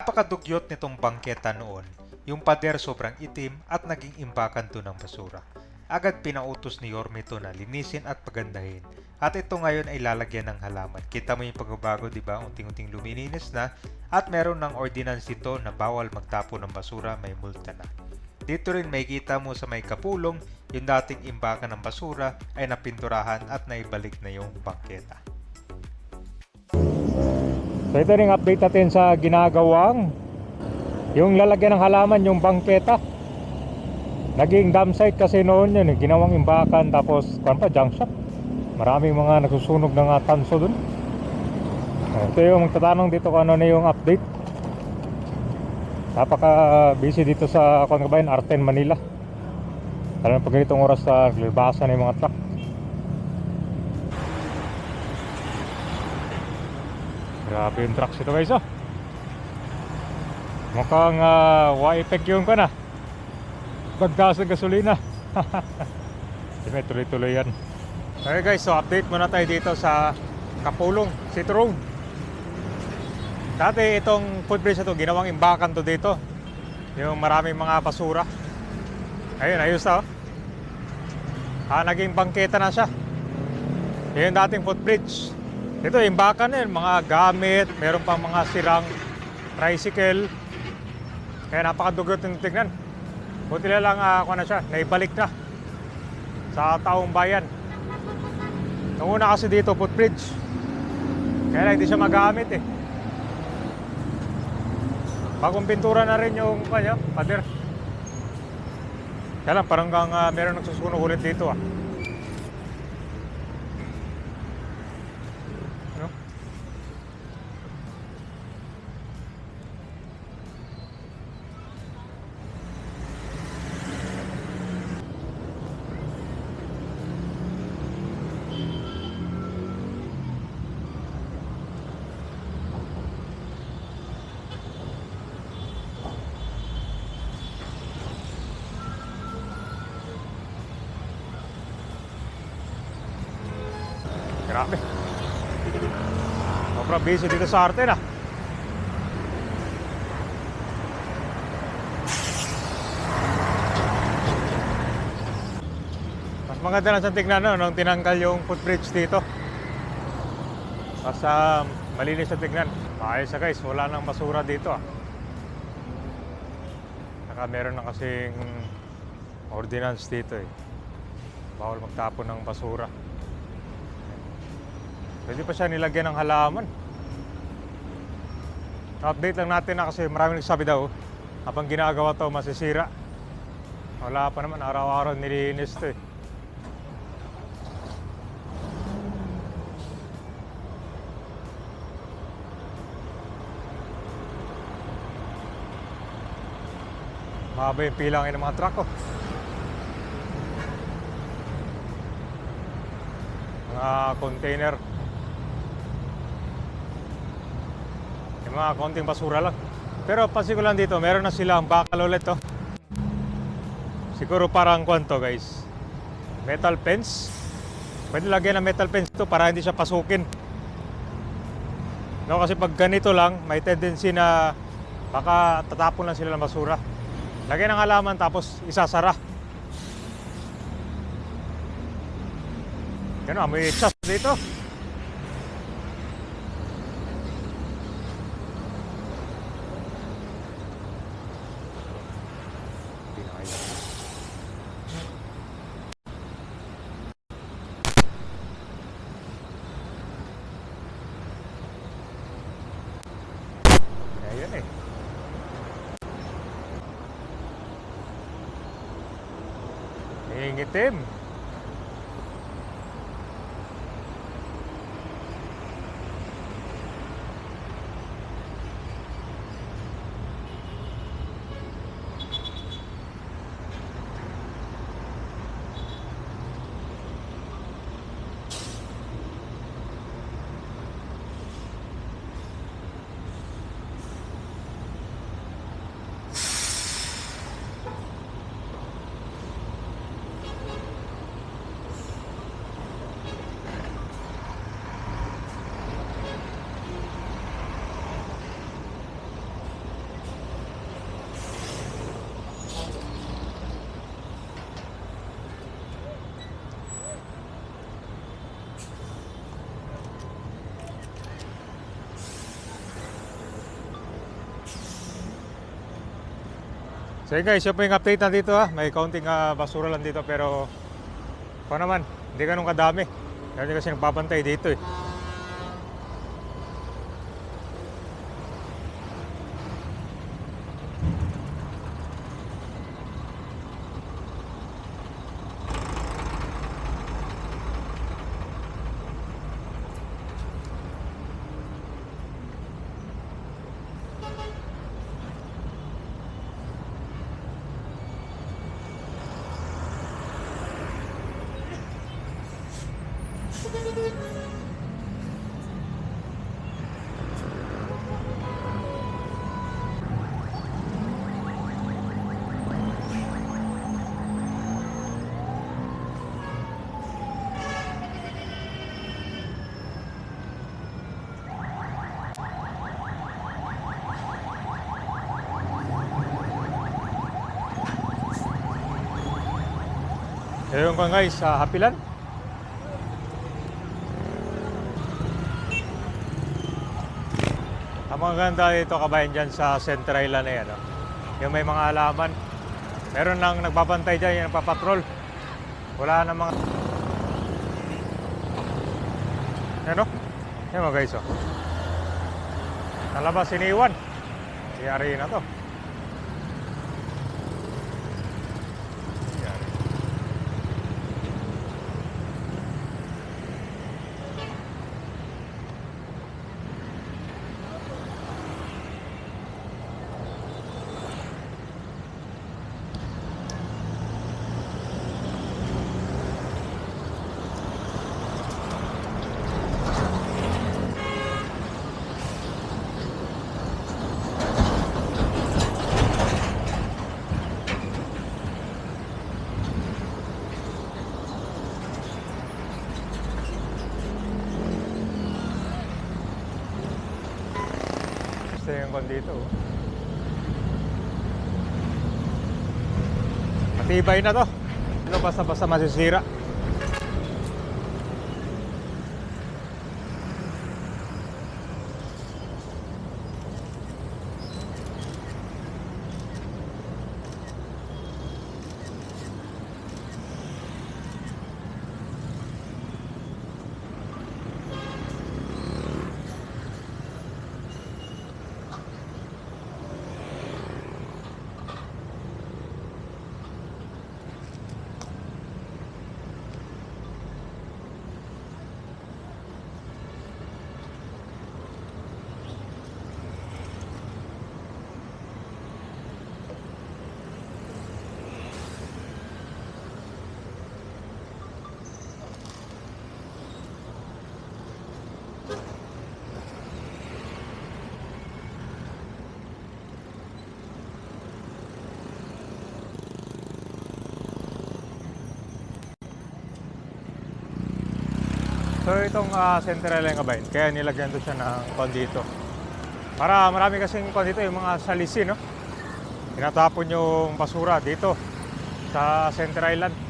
Napakadugyot nitong bangketa noon. Yung pader sobrang itim at naging imbakan to ng basura. Agad pinautos ni Yorme to na linisin at pagandahin. At ito ngayon ay lalagyan ng halaman. Kita mo yung pagbabago, di ba? Unting-unting lumininis na. At meron ng ordinance dito na bawal magtapo ng basura, may multa na. Dito rin makikita mo sa may kapulong, yung dating imbakan ng basura ay napinturahan at naibalik na yung bangketa. So ito rin update natin sa ginagawang yung lalagyan ng halaman, yung bangketa. Naging dam site kasi noon yun, ginawang imbakan, tapos junk shop. Maraming mga nagsusunog ng tanso dun. Ito yung magtatanong dito kung ano na yung update. Napaka busy dito sa Arten, Manila. Lalo na pag ganitong oras sa libasan ng mga truck. Grabe yung trucks ito guys, oh. Mukhang Y-Effect yung ka na paggas ng gasolina. May tuloy-tuloy yan. Okay guys, so update muna tayo dito sa Kapulong City Road. Dati itong footbridge na to, ginawang imbakan to dito. Yung maraming mga basura. Ayun, ayos na, oh. Naging bangketa na siya. Yung dating footbridge. Ito, imbakan na yun, mga gamit, meron pang mga sirang tricycle. Kaya napakadugot yung tignan. Buti na lang na siya, naibalik na sa taong bayan. Noong una kasi dito, footbridge. Kaya lang hindi siya magamit eh. Bagong pintura na rin yung pader. Kaya lang parang meron nagsusunog ulit dito . Grabe. Sobrang busy dito sa Arten . Mas maganda na sa tignan nung tinanggal yung footbridge dito. Mas malinis sa tignan. Maayos na guys, wala nang basura dito . Saka meron na kasing ordinance dito eh. Bawal magtapon ng basura. Pwede pa siya nilagyan ng halaman. Update lang natin na kasi maraming nagsabi daw habang ginagawa to masisira. Wala pa naman, araw-araw nilinis to eh. Mahaba yung pila ng mga truck . Mga container. Mga konting basura lang. Pero pansin ko lang dito, meron na silang bakal ulit . Siguro parang kwanto guys, metal fence. Pwede lagyan ng metal fence to para hindi siya pasukin. Kasi pag ganito lang, may tendency na baka tatapon lang sila ng basura. Lagyan ng halaman tapos isasara. May chas dito. Ayan eh. Ingitim. So yun guys, yun po yung update na dito ha. May kaunting basura lang dito pero naman, hindi ganun kadami. Kasi nagpapantay dito eh. Ayun ko guys, sa Hapilan. Ang maganda dito kabayan dyan sa Central Island na yan. Oh. Yung may mga halaman. Meron lang nagbabantay dyan, yung nagpapatrol. Wala na mga... Yan o. Yan mga guys o. Nalabas iniwan. Yari na to. Yung kon dito. Matibay na to. Ano basta-basta masisira. So itong Central Island kabayan, kaya nilagyan doon siya ng kon dito. Para marami kasing kon dito, yung mga salisin, no? Tinatapon yung basura dito sa Central Island.